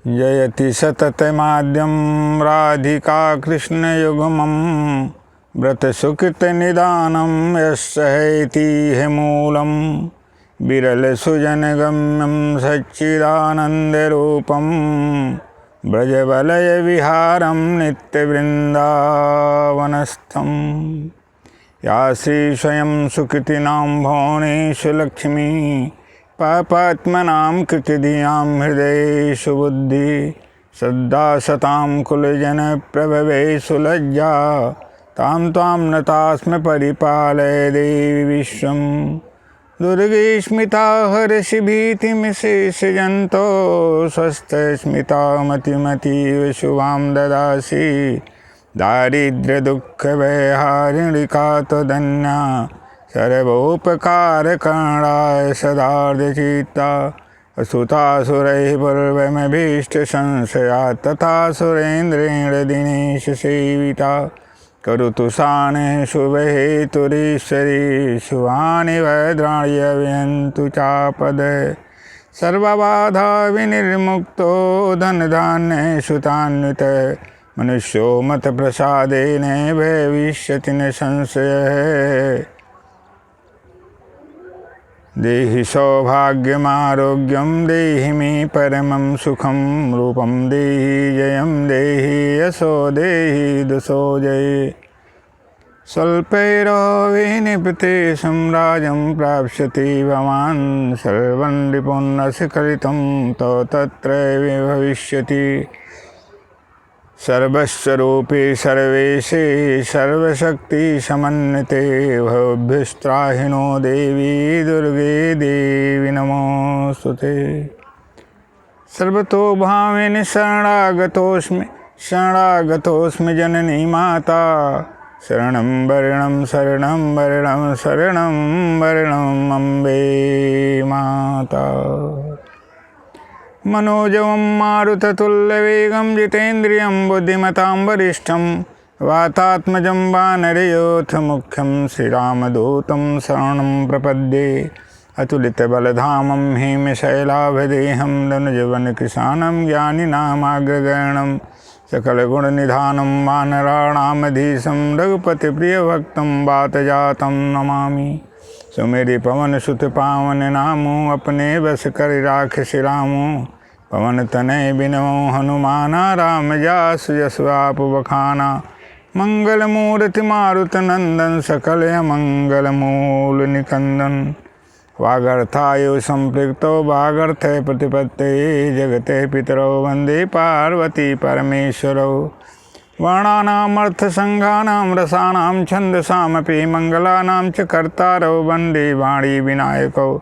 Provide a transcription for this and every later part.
जयति सततमाद्यं राधिका कृष्णयुग्मं व्रतसुकृतनिदानं यस्सहैति मूलं विरलसुजनगम्यं सच्चिदानन्दरूपं ब्रजवलयविहारं नित्यवृन्दावनस्थं या श्री स्वयं सुकृतिनां भुवनेषु लक्ष्मी पापात्मनां कृतिधियां हृदयेषु बुद्धि श्रद्धा सतां कुलजनप्रभवेषु लज्जा तां त्वां नतास्म परिपालय देवि विश्वं दुर्गे स्मिता हर्षि भीतिमशेषजन्तो स्वस्थ स्मिता मतिमतीव शुभां ददासि दारिद्र्यदुःखभयहारिणिका त्वदन्या सर्वोपकारकरणाय सदार्धचित्ता असुतासुरैः पूर्वमभीष्टसंशया तथा सुरेन्द्रेण दिनेश सेविता करोतु शानः शुभहेतुरीश्वरी शुभानि भद्राण्यव्यन्तु चापद सर्वबाधा विनिर्मुक्तो धनधान्यसुतान्वित मनुष्यो मतप्रसादेन भविष्यति न संशयः देहि सौभाग्यमारोग्यं देहि मे परमं सुखं रूपं देहि जयं देहि यशो देहि दशो जये स्वल्पैरविनिपते सम्राजं प्राप्स्यति भवान् सर्वं रिपुन्नस्खलितं तो तत्र भविष्यति सर्वस्वरूपे सर्वेशे सर्वशक्ति समन्विते भवभ्यस्त्राहिनो देवी दुर्गे देवी नमोस्तुते सर्वतो भावेन शरणागतोऽस्मि जननी माता शरणं वरणं शरणं वरणं शरणं वरणं अम्बे माता मनोजवं मारुततुल्यवेगं जितेन्द्रियं बुद्धिमतां वरिष्ठं वातात्मजं वानरयोथमुख्यं श्रीरामदूतं शरणं प्रपद्ये अतुलितबलधामं हेमशैलाभदेहं धनुजवनकृशानं ज्ञानिनामाग्रगण्यं सकलगुणनिधानं वानराणामधीशं रघुपतिप्रियभक्तं वातजातं नमामि सुमेरि पवन सुत पावन नामो अपने बस कर राख रामो पवन तनय बिनमो हनुमाना राम जास जस आप बखाना मंगल मूर्ति मारुत नंदन सकल मंगल मूल निकंदन वागर्थायो संपृक्तो वागर्थ प्रतिपत्ते जगते पितरो वंदे पार्वती परमेश्वरौ वर्णानामर्थसंघानां रसानां छन्दसामपि मङ्गलानां च कर्तारौ वन्दे वाणी विनायकौ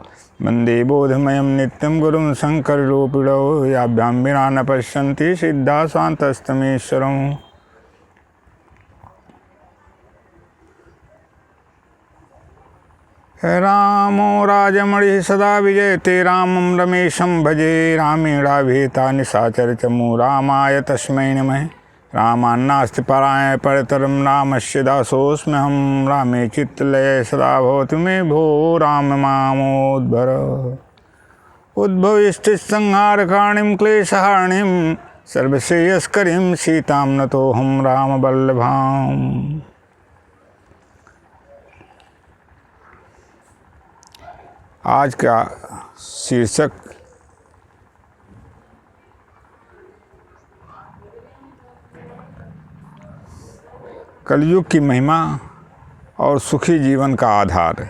वन्दे बोधमयं नित्यं गुरुं शङ्कररूपिणौ याभ्यां विना न पश्यन्ति सिद्धा स्वान्तस्तमेश्वरम् रामो राजमणिः सदा विजयते रामं रमेशं भजे रामेणाभिहिता निशाचर चमु रामाय तस्मै नमः रामान्नास्ति पराय परतरं रामस्य दासोऽस्म्यहं रामे चित्तलये सदा भवतु मे भो राम मामोद्भर उद्भवस्थितिसंहारकारिणीं क्लेशहारिणीं सर्वश्रेयस्करीं सीतां नतोऽहं रामवल्लभाम्। आज का शीर्षक कलयुग की महिमा और सुखी जीवन का आधार।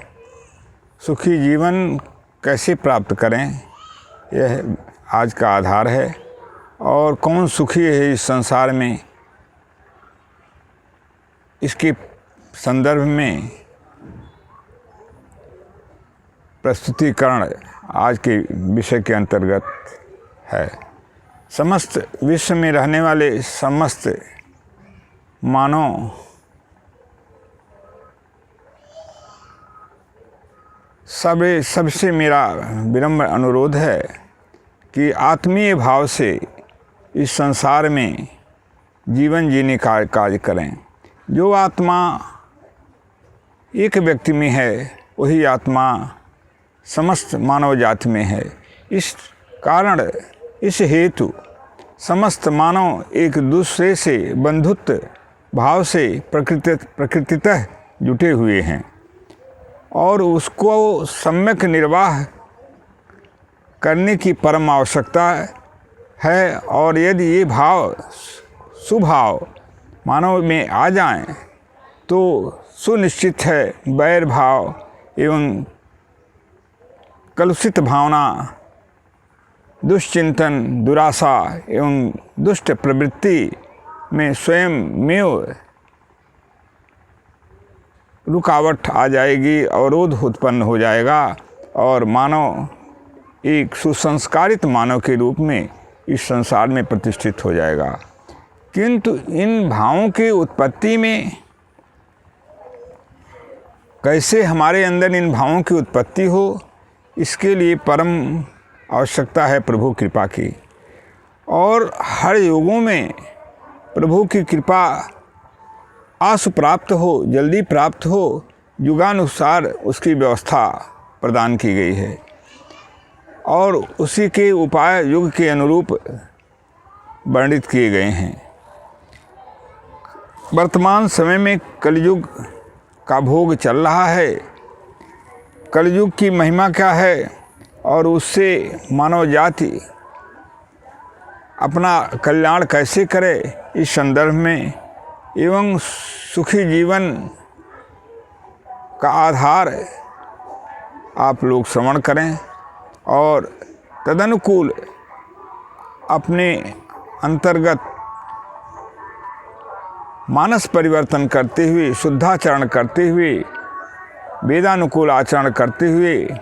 सुखी जीवन कैसे प्राप्त करें, यह आज का आधार है। और कौन सुखी है इस संसार में, इसके संदर्भ में प्रस्तुतिकरण आज के विषय के अंतर्गत है। समस्त विश्व में रहने वाले समस्त मानव सबसे मेरा विनम्र अनुरोध है कि आत्मीय भाव से इस संसार में जीवन जीने का कार्य करें। जो आत्मा एक व्यक्ति में है वही आत्मा समस्त मानव जाति में है। इस कारण, इस हेतु समस्त मानव एक दूसरे से बंधुत्व भाव से प्रकृतितः जुटे हुए हैं और उसको सम्यक निर्वाह करने की परम आवश्यकता है। और यदि ये भाव सुभाव मानव में आ जाएं तो सुनिश्चित है वैर भाव एवं कलुषित भावना, दुष्चिंतन, दुराशा एवं दुष्ट प्रवृत्ति में स्वयं में रुकावट आ जाएगी, अवरोध उत्पन्न हो जाएगा और मानव एक सुसंस्कारित मानव के रूप में इस संसार में प्रतिष्ठित हो जाएगा। किंतु इन भावों की उत्पत्ति में कैसे हमारे अंदर इन भावों की उत्पत्ति हो, इसके लिए परम आवश्यकता है प्रभु कृपा की। और हर युगों में प्रभु की कृपा आशु प्राप्त हो, जल्दी प्राप्त हो, युगानुसार उसकी व्यवस्था प्रदान की गई है और उसी के उपाय युग के अनुरूप वर्णित किए गए हैं। वर्तमान समय में कलयुग का भोग चल रहा है। कलयुग की महिमा क्या है और उससे मानव जाति अपना कल्याण कैसे करे, इस संदर्भ में एवं सुखी जीवन का आधार आप लोग श्रवण करें और तदनुकूल अपने अंतर्गत मानस परिवर्तन करते हुए, शुद्धाचरण करते हुए, वेदानुकूल आचरण करते हुए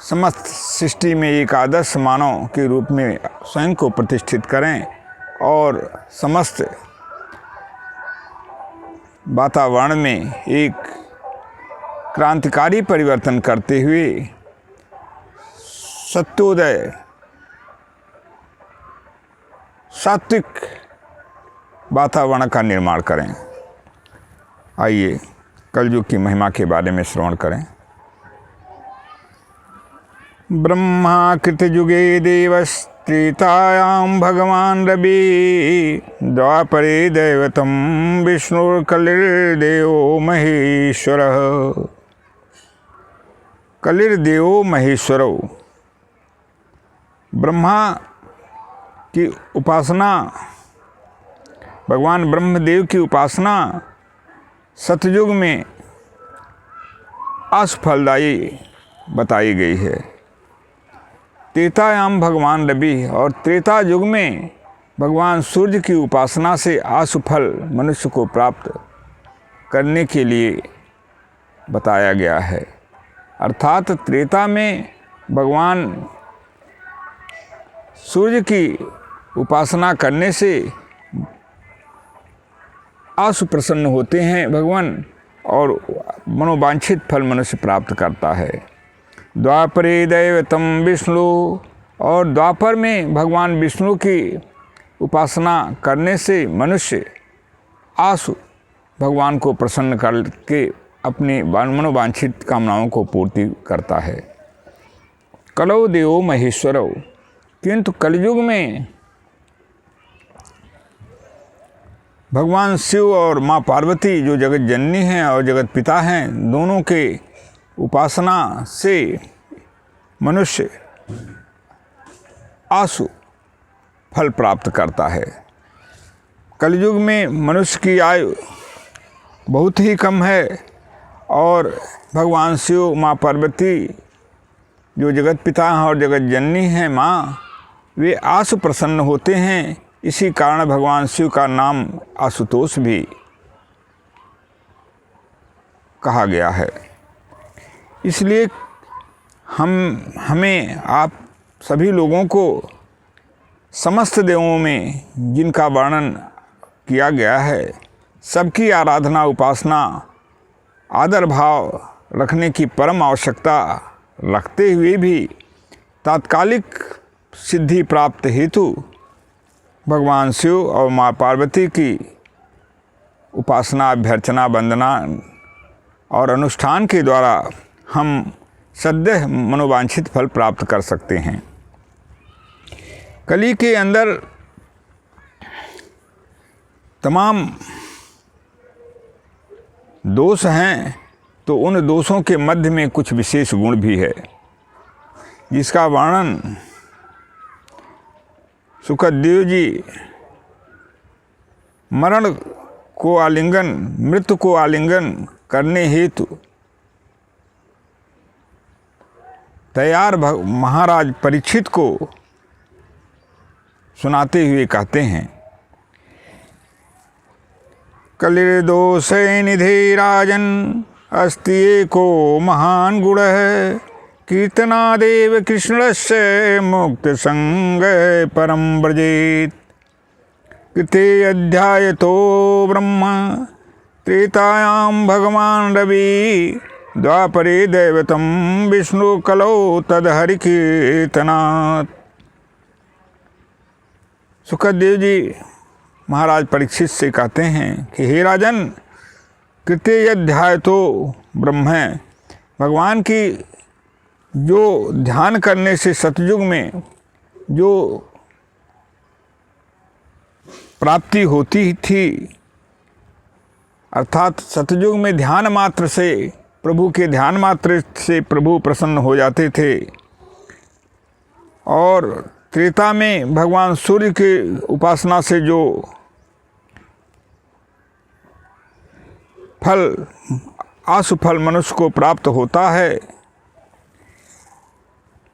समस्त सृष्टि में एक आदर्श मानव के रूप में स्वयं को प्रतिष्ठित करें और समस्त वातावरण में एक क्रांतिकारी परिवर्तन करते हुए सत्योदय सात्विक वातावरण का निर्माण करें। आइए कलयुग की महिमा के बारे में श्रवण करें। ब्रह्मा कृतयुगे देवस्त्रेतायां भगवान् रवि द्वापरे दैवतं विष्णुर्कलिर्देवो महेश्वरः। कलिर्देवो महेश्वरो, ब्रह्मा की उपासना, भगवान ब्रह्मदेव की उपासना सतयुग में असफलदायी बताई गई है। त्रेतायाम भगवान रवि, और त्रेता युग में भगवान सूर्य की उपासना से आशुफल मनुष्य को प्राप्त करने के लिए बताया गया है। अर्थात त्रेता में भगवान सूर्य की उपासना करने से असुप्रसन्न होते हैं भगवान और मनोवांछित फल मनुष्य प्राप्त करता है। द्वापरे दैवतम विष्णु, और द्वापर में भगवान विष्णु की उपासना करने से मनुष्य आशु भगवान को प्रसन्न करके अपनी मनोवांछित कामनाओं को पूर्ति करता है। कलौ देवो महेश्वरौ, किंतु कलयुग में भगवान शिव और माँ पार्वती जो जगत जननी हैं और जगत पिता हैं, दोनों के उपासना से मनुष्य आशु फल प्राप्त करता है। कलयुग में मनुष्य की आयु बहुत ही कम है और भगवान शिव, माँ पार्वती जो जगत पिता हैं और जगत जननी हैं माँ, वे आशु प्रसन्न होते हैं। इसी कारण भगवान शिव का नाम आशुतोष भी कहा गया है। इसलिए हमें आप सभी लोगों को समस्त देवों में जिनका वर्णन किया गया है, सबकी आराधना, उपासना, आदर भाव रखने की परम आवश्यकता रखते हुए भी तात्कालिक सिद्धि प्राप्त हेतु भगवान शिव और माँ पार्वती की उपासना, अभ्यर्चना, वंदना और अनुष्ठान के द्वारा हम सद्य मनोवांछित फल प्राप्त कर सकते हैं। कली के अंदर तमाम दोष हैं, तो उन दोषों के मध्य में कुछ विशेष गुण भी है, जिसका वर्णन सुखदेव जी मरण को आलिंगन, मृत्यु को आलिंगन करने हेतु तैयार महाराज परीक्षित को सुनाते हुए कहते हैं, कलिर्दोष निधि राजन अस्ति एको महान गुण है, कीर्तनादेव कृष्णस्य मुक्त संग परम व्रजेत। कृते अध्याय तो ब्रह्म त्रेतायां भगवान रवि, द्वापरे दैवतम विष्णु कलौ तदहरि कीर्तनात्। सुखदेव जी महाराज परीक्षित से कहते हैं कि हे राजन, कृते अध्याय तो ब्रह्म है, भगवान की जो ध्यान करने से सतयुग में जो प्राप्ति होती थी, अर्थात सतयुग में ध्यान मात्र से, प्रभु के ध्यान मात्र से प्रभु प्रसन्न हो जाते थे, और त्रेता में भगवान सूर्य के उपासना से जो फल, आशु फल मनुष्य को प्राप्त होता है,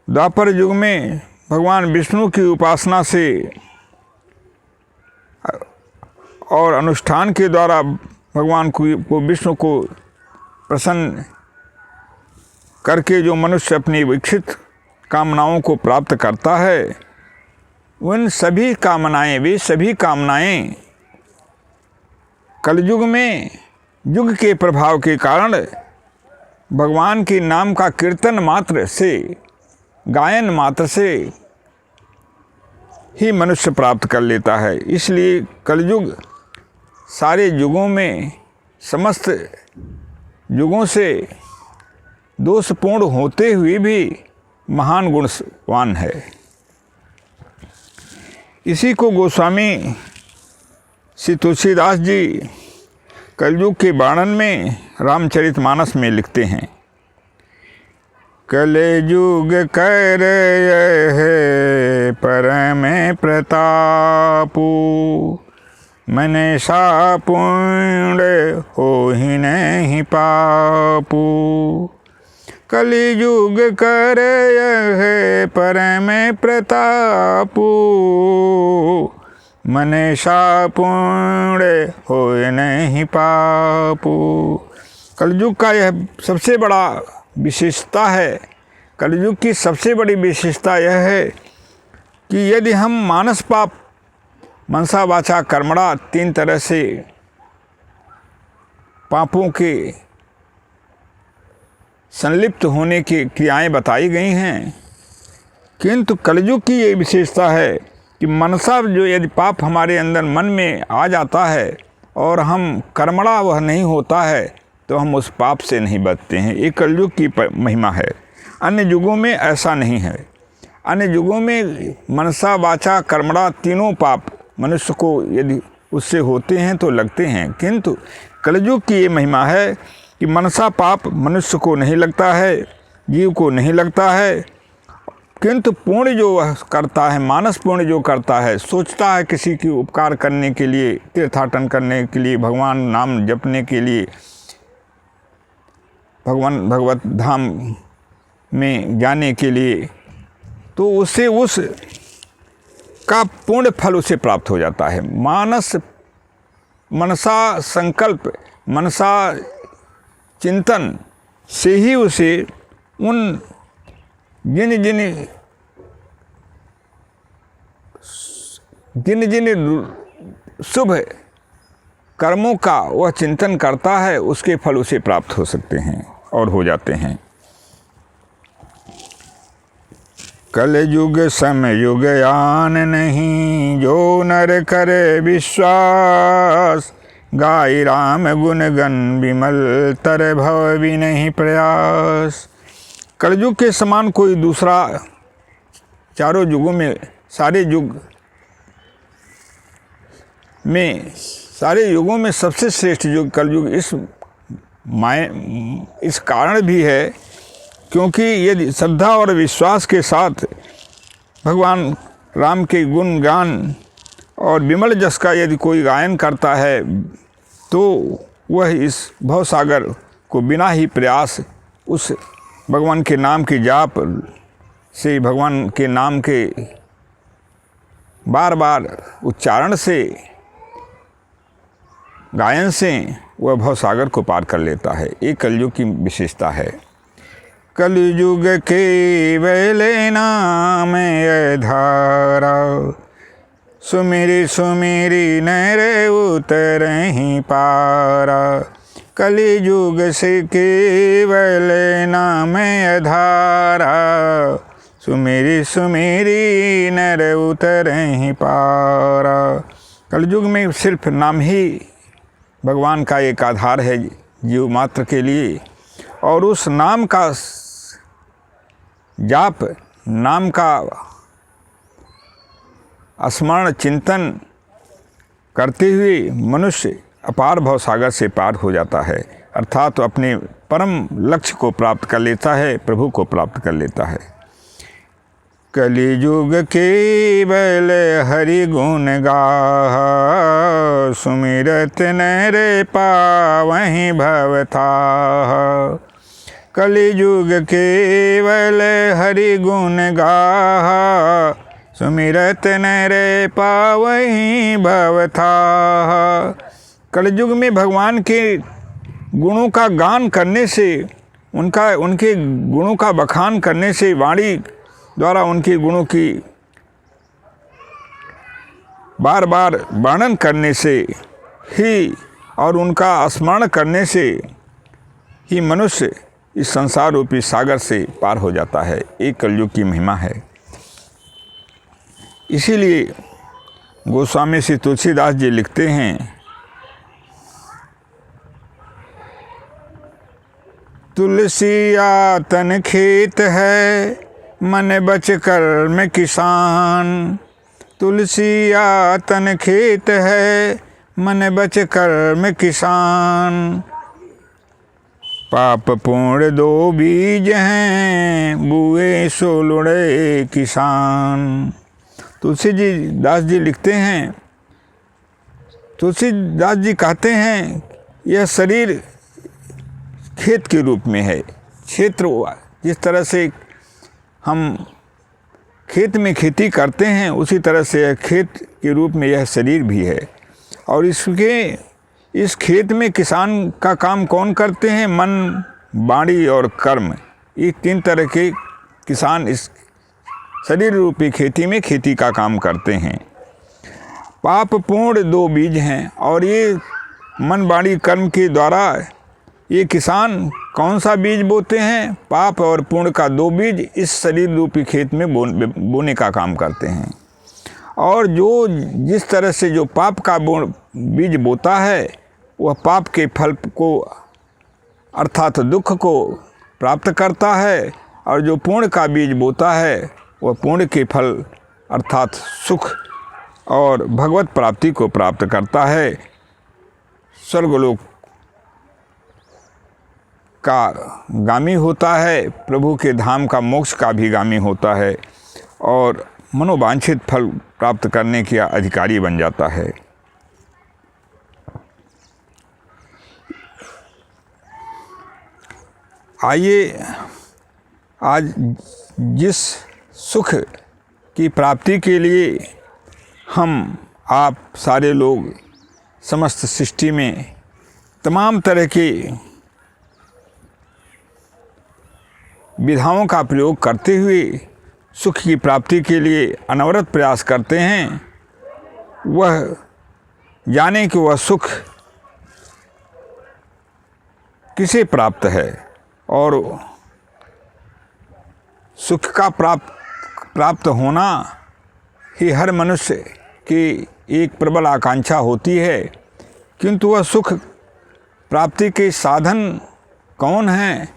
द्वापर युग में भगवान विष्णु की उपासना से और अनुष्ठान के द्वारा भगवान को विष्णु को प्रसन्न करके जो मनुष्य अपनी विकसित कामनाओं को प्राप्त करता है, उन सभी कामनाएं, वे सभी कामनाएं कलयुग में युग के प्रभाव के कारण भगवान के नाम का कीर्तन मात्र से, गायन मात्र से ही मनुष्य प्राप्त कर लेता है। इसलिए कलयुग सारे युगों में, समस्त युगों से दोषपूर्ण होते हुए भी महान गुणवान है। इसी को गोस्वामी श्री तुलसीदास जी कलयुग के वर्णन में रामचरितमानस में लिखते हैं, कलयुग कर है परम प्रतापु, मन सा पुण्य हो ही नहीं पापू। कलयुग कर है परम प्रतापु, मन सा पुण्य हो नहीं पापू। कलयुग का यह सबसे बड़ा विशेषता है, कलयुग की सबसे बड़ी विशेषता यह है कि यदि हम मानस पाप, मनसा वाचा कर्मणा, तीन तरह से पापों के संलिप्त होने की क्रियाएं बताई गई हैं, किंतु कलयुग की ये विशेषता है कि मनसा जो यदि पाप हमारे अंदर मन में आ जाता है और हम कर्मणा वह नहीं होता है, तो हम उस पाप से नहीं बचते हैं। ये कलयुग की महिमा है। अन्य युगों में ऐसा नहीं है। अन्य युगों में मनसा वाचा कर्मणा तीनों पाप मनुष्य को यदि उससे होते हैं तो लगते हैं, किंतु कलयुग की ये महिमा है कि मनसा पाप मनुष्य को नहीं लगता है, जीव को नहीं लगता है, किंतु पुण्य जो करता है, मानस पुण्य जो करता है, सोचता है किसी की उपकार करने के लिए, तीर्थाटन करने के लिए, भगवान नाम जपने के लिए, भगवत धाम में जाने के लिए, तो उसे उस का पूर्ण फल उसे प्राप्त हो जाता है। मनसा संकल्प, मनसा चिंतन से ही उसे उन जिन जिन शुभ कर्मों का वह चिंतन करता है, उसके फल उसे प्राप्त हो सकते हैं और हो जाते हैं। कलयुग समयुग आन नहीं, जो नर करे विश्वास, गाय राम गुण गण विमल तर भव भी नहीं प्रयास। कलयुग के समान कोई दूसरा चारों युगों में सारे युगों में सबसे श्रेष्ठ युग कलयुग इस कारण भी है क्योंकि यदि श्रद्धा और विश्वास के साथ भगवान राम के गुण गान और विमल जस का यदि कोई गायन करता है तो वह इस भवसागर को बिना ही प्रयास उस भगवान के नाम की जाप से, भगवान के नाम के बार बार उच्चारण से, गायन से वह भवसागर को पार कर लेता है। ये कलयुग की विशेषता है। कलयुग केवल नाम धारा, सुमिरी सुमिरी नर उतरहि पारा। कलयुग से केवल नाम धारा, सुमिरी सुमिरी नर उतरहि पारा। कलयुग में सिर्फ नाम ही भगवान का एक आधार है जीव मात्र के लिए, और उस नाम का जाप, नाम का स्मरण चिंतन करते हुए मनुष्य अपार भवसागर से पार हो जाता है, अर्थात तो अपने परम लक्ष्य को प्राप्त कर लेता है, प्रभु को प्राप्त कर लेता है। कलियुग केवल हरि गुण गाहा, सुमिरत नर पावहि भवथाहा। कलियुग केवल हरि गुण गाहा, सुमिरत नर पावहि भवथाहा। कलयुग में भगवान के गुणों का गान करने से, उनके गुणों का बखान करने से, वाणी द्वारा उनके गुणों की बार बार वर्णन करने से ही और उनका स्मरण करने से ही मनुष्य इस संसार रूपी सागर से पार हो जाता है। एक कलयुग की महिमा है। इसीलिए गोस्वामी श्री तुलसीदास जी लिखते हैं, तुलसिया तन खेत है, मन बच कर्म किसान। तुलसिया तन खेत है, मन बच कर्म किसान। पाप पूर्ण दो बीज हैं, बुए सो लुढ़े किसान। तुलसीदास जी लिखते हैं, तुलसीदास जी कहते हैं, यह शरीर खेत के रूप में है। क्षेत्र, जिस तरह से हम खेत में खेती करते हैं उसी तरह से खेत के रूप में यह शरीर भी है। और इस खेत में किसान का काम कौन करते हैं? मन, वाणी और कर्म। ये तीन तरह के किसान इस शरीर रूपी खेती में खेती का काम करते हैं। पाप पूर्ण दो बीज हैं, और ये मन, वाणी, कर्म के द्वारा ये किसान कौन सा बीज बोते हैं? पाप और पुण्य का दो बीज इस शरीर रूपी खेत में बोने का काम करते हैं। और जिस तरह से जो पाप का बीज बोता है वह पाप के फल को अर्थात दुख को प्राप्त करता है, और जो पुण्य का बीज बोता है वह पुण्य के फल अर्थात सुख और भगवत प्राप्ति को प्राप्त करता है। स्वर्गलोक का गामी होता है, प्रभु के धाम का मोक्ष का भी गामी होता है, और मनोवांछित फल प्राप्त करने के अधिकारी बन जाता है। आइए आज जिस सुख की प्राप्ति के लिए हम आप सारे लोग समस्त सृष्टि में तमाम तरह की विधाओं का प्रयोग करते हुए सुख की प्राप्ति के लिए अनवरत प्रयास करते हैं, वह जाने कि वह सुख किसे प्राप्त है। और सुख का प्राप्त होना ही हर मनुष्य की एक प्रबल आकांक्षा होती है, किंतु वह सुख प्राप्ति के साधन कौन हैं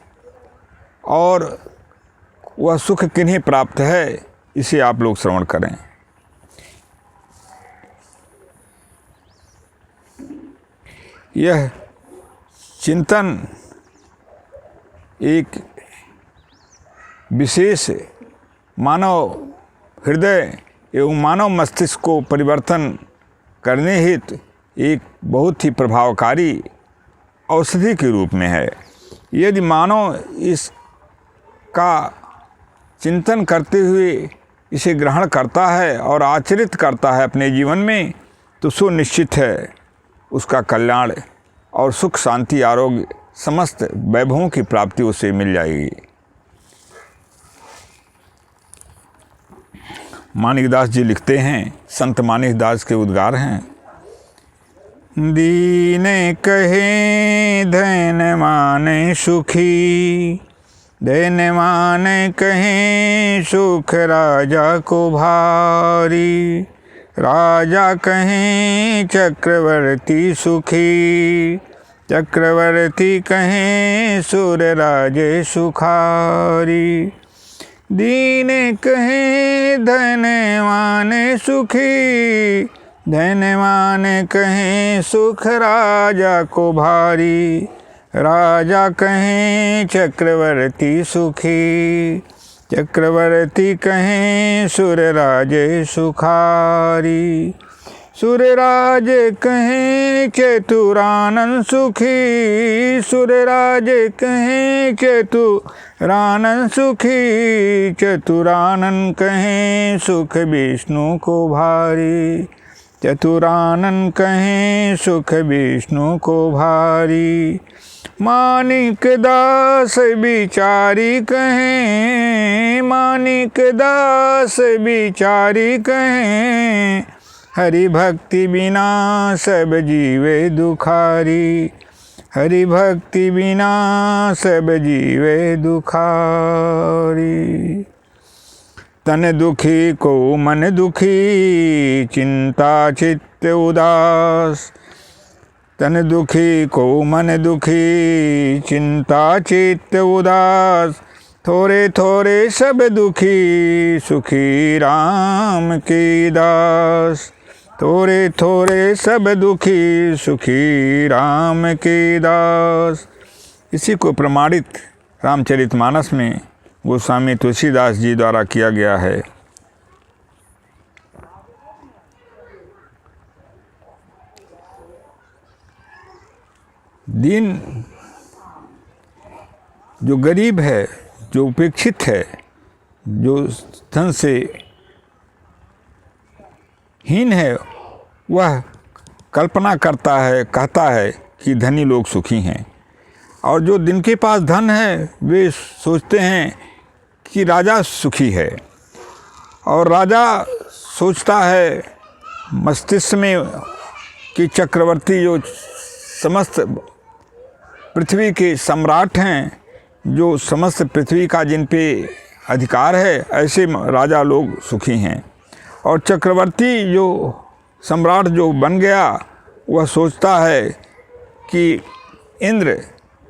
और वह सुख किन्हें प्राप्त है, इसे आप लोग श्रवण करें। यह चिंतन एक विशेष मानव हृदय एवं मानव मस्तिष्क को परिवर्तन करने हेतु एक बहुत ही प्रभावकारी औषधि के रूप में है। यदि मानव इसका चिंतन करते हुए इसे ग्रहण करता है और आचरित करता है अपने जीवन में, तो सुनिश्चित है उसका कल्याण और सुख शांति आरोग्य समस्त वैभवों की प्राप्ति उसे मिल जाएगी। माणिकदास जी लिखते हैं, संत माणिकदास के उद्गार हैं, दीन कहे धन माने सुखी, धन माने कहे सुख राजा को भारी, राजा कहे चक्रवर्ती सुखी, चक्रवर्ती कहे सुर राजे सुखारी। दीन कहे धन माने सुखी, धन माने कहे सुख राजा को भारी, राजा कहे चक्रवर्ती सुखी, चक्रवर्ती कहे सुर राजे सुखारी। सुरराज कहे चतुरानन सुखी, सुरराज कहे चतुरानन सुखी, चतुरानन कहे सुख विष्णु को भारी, चतुरानन कहे सुख विष्णु को भारी। मानिक दास बिचारी कहे, मानिक दास बिचारी कहे, हरि भक्ति बिना सब जीवे दुखारी, हरि भक्ति बिना सब जीवे दुखारी। तन दुखी को मन दुखी, चिंता चित्त उदास, तन दुखी को मन दुखी, चिंता चित्त उदास, थोड़े थोड़े सब दुखी, सुखी राम के दास, थोड़े थोड़े सब दुखी, सुखी राम के दास। इसी को प्रमाणित रामचरितमानस में गोस्वामी तुलसीदास जी द्वारा किया गया है। दीन जो गरीब है, जो उपेक्षित है, जो धन से हीन है, वह कल्पना करता है, कहता है कि धनी लोग सुखी हैं, और जो जिनके पास धन है वे सोचते हैं कि राजा सुखी है। और राजा सोचता है मस्तिष्क में कि चक्रवर्ती जो समस्त पृथ्वी के सम्राट हैं, जो समस्त पृथ्वी का जिन पे अधिकार है, ऐसे राजा लोग सुखी हैं। और चक्रवर्ती जो सम्राट जो बन गया, वह सोचता है कि इंद्र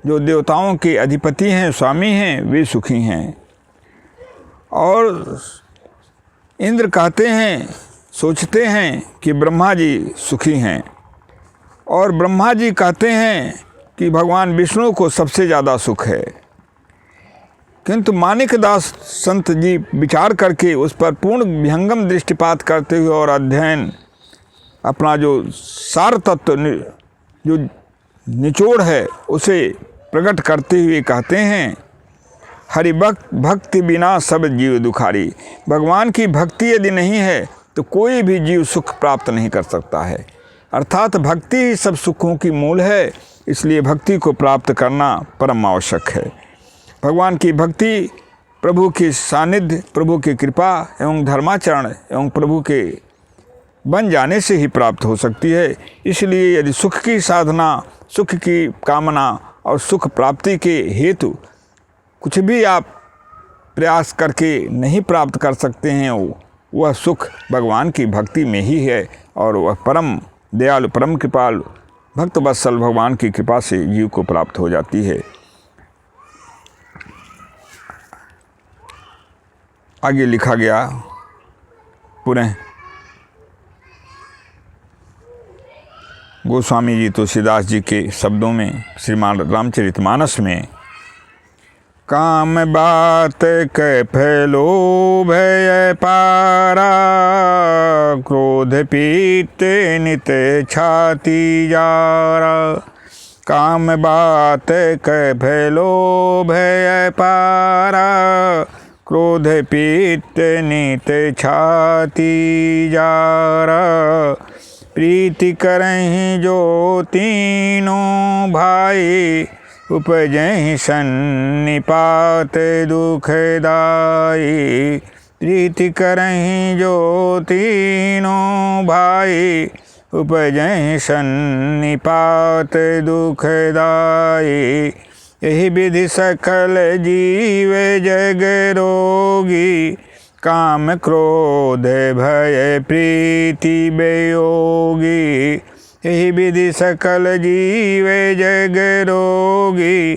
जो देवताओं के अधिपति हैं, स्वामी हैं, वे सुखी हैं। और इंद्र कहते हैं, सोचते हैं कि ब्रह्मा जी सुखी हैं, और ब्रह्मा जी कहते हैं कि भगवान विष्णु को सबसे ज़्यादा सुख है। किंतु माणिकदास संत जी विचार करके उस पर पूर्ण विहंगम दृष्टिपात करते हुए और अध्ययन अपना जो सार तत्व जो निचोड़ है उसे प्रकट करते हुए कहते हैं, हरि भक्ति बिना सब जीव दुखारी। भगवान की भक्ति यदि नहीं है तो कोई भी जीव सुख प्राप्त नहीं कर सकता है। अर्थात भक्ति ही सब सुखों की मूल है, इसलिए भक्ति को प्राप्त करना परम आवश्यक है। भगवान की भक्ति प्रभु की सानिध्य, प्रभु की कृपा एवं धर्माचरण एवं प्रभु के बन जाने से ही प्राप्त हो सकती है। इसलिए यदि सुख की साधना, सुख की कामना और सुख प्राप्ति के हेतु कुछ भी आप प्रयास करके नहीं प्राप्त कर सकते हैं, वह सुख भगवान की भक्ति में ही है, और वह परम दयालु, परम कृपालु, भक्त वत्सल भगवान की कृपा से जीव को प्राप्त हो जाती है। आगे लिखा गया पुनः, गोस्वामी जी तुलसीदास जी के शब्दों में श्रीमान रामचरितमानस में, काम बात कै फैलो भय पारा, क्रोध पीते नित छाती जारा। काम बात कै फैलो भय पारा, क्रोध पीत नित छाती जारा। प्रीति करहीं जो तीनों भाई, उपजहीं सन्निपात दुखदाई। प्रीति करहीं जो तीनों भाई, उपजहीं सन्निपात दुखदाई। यही विधि सकल जीव जग रोगी, काम क्रोध भय प्रीति वियोगी। यही विधि सकल जीव जग रोगी,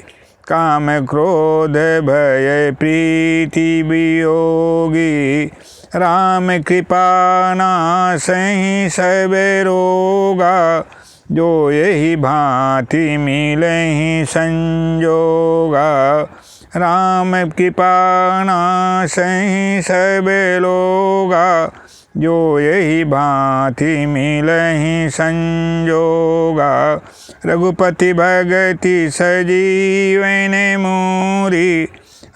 काम क्रोध भय प्रीति वियोगी। राम कृपा नासहि सब रोगा, जो यही भांति मिलहि संजोगा। राम कृपा नासहि सब लोगा, जो यही भांति मिलहि संजोगा। रघुपति भगति सजीवन मोरी,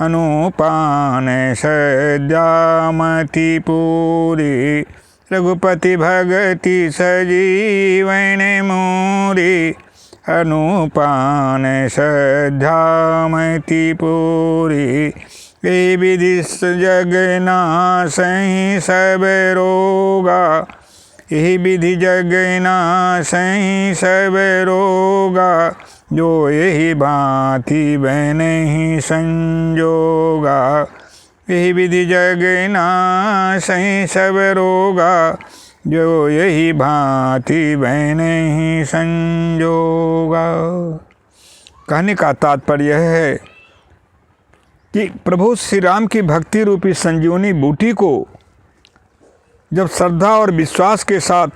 अनुपान सद्यामति पूरी। रघुपति भगति सजीवन मोरी, अनुपान सद्यामति पूरी। ये विधि जग नासहि सब रोगा, यही विधि जग नासहि सब रोगा। जो यही भांति बनहि संजोगा। यही विधि जग नासहि सब रोगा, जो यही भांति बनहि संजोगा। कहने का तात्पर्य यह है कि प्रभु श्री राम की भक्ति रूपी संजीवनी बूटी को जब श्रद्धा और विश्वास के साथ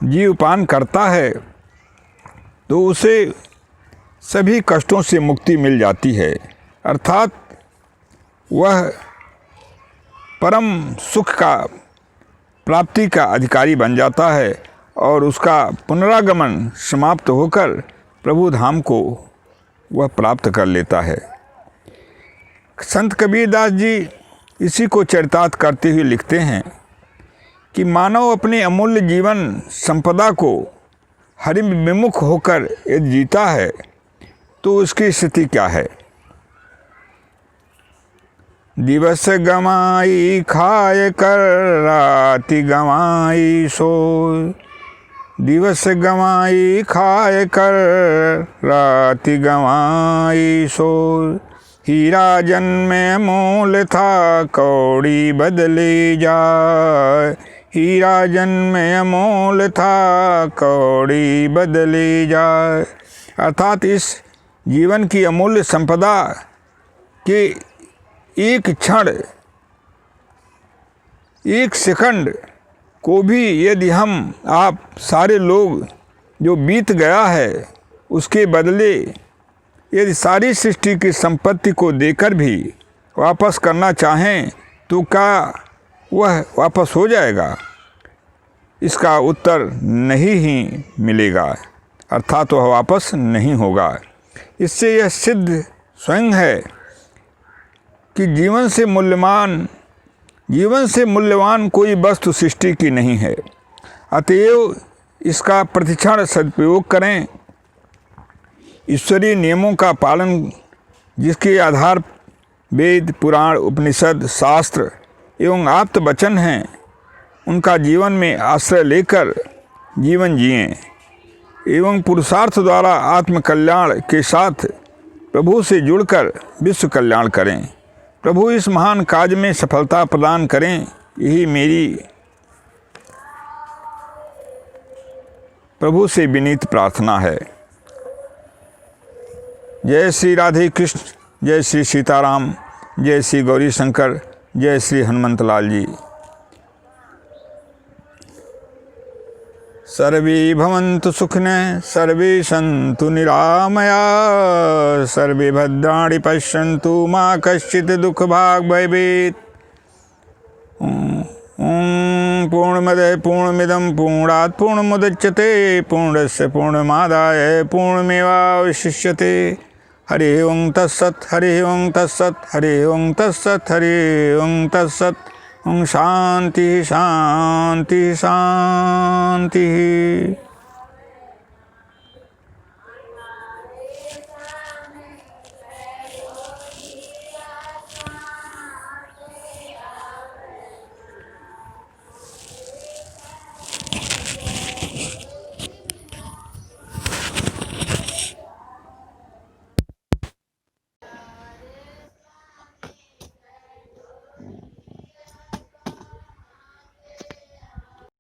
जीव पान करता है तो उसे सभी कष्टों से मुक्ति मिल जाती है, अर्थात वह परम सुख का प्राप्ति का अधिकारी बन जाता है और उसका पुनरागमन समाप्त होकर प्रभु धाम को वह प्राप्त कर लेता है। संत कबीरदास जी इसी को चरितार्थ करते हुए लिखते हैं कि मानव अपने अमूल्य जीवन संपदा को हरि विमुख होकर यदि जीता है तो उसकी स्थिति क्या है। दिवस गमाई खाए कर राति गमाई सोय, दिवस गमाई खाए कर राति गमाई सोय। हीरा जन्म अमूल था कौड़ी बदले जाए, हीरा जन्म अमूल था कौड़ी बदले जाए। अर्थात इस जीवन की अमूल्य संपदा के एक क्षण, एक सेकंड को भी यदि हम आप सारे लोग जो बीत गया है उसके बदले यदि सारी सृष्टि की संपत्ति को देकर भी वापस करना चाहें तो क्या वह वापस हो जाएगा? इसका उत्तर नहीं ही मिलेगा, अर्थात वह वापस नहीं होगा। इससे यह सिद्ध स्वयं है कि जीवन से मूल्यवान कोई वस्तु सृष्टि की नहीं है। अतएव इसका प्रतिक्षण सदुपयोग करें। ईश्वरीय नियमों का पालन, जिसके आधार वेद, पुराण, उपनिषद, शास्त्र एवं आप्त वचन हैं, उनका जीवन में आश्रय लेकर जीवन जिएं एवं पुरुषार्थ द्वारा आत्मकल्याण के साथ प्रभु से जुड़कर विश्व कल्याण करें। प्रभु इस महान कार्य में सफलता प्रदान करें, यही मेरी प्रभु से विनीत प्रार्थना है। जय श्री राधे कृष्ण, जय श्री सीताराम, जय श्री गौरी शंकर, जय श्री हनुमंत लाल जी। सर्वे भवन्तु सुखिनः सर्वे सन्तु निरामयाः सर्वे भद्राणि पश्यन्तु मा कश्चित् दुःखभाग् भवेत्। ॐ पूर्णमदः पूर्णमिदं पूर्णात् पूर्णमुदच्यते पूर्णस्य पूर्णमादाय पूर्णमेवावशिष्यते। हरि ओं तत्सत् हरि ओं तत्सत् हरि ओं तत्सत् हरि ओं तत्सत्। ओं शांति शांति शांति।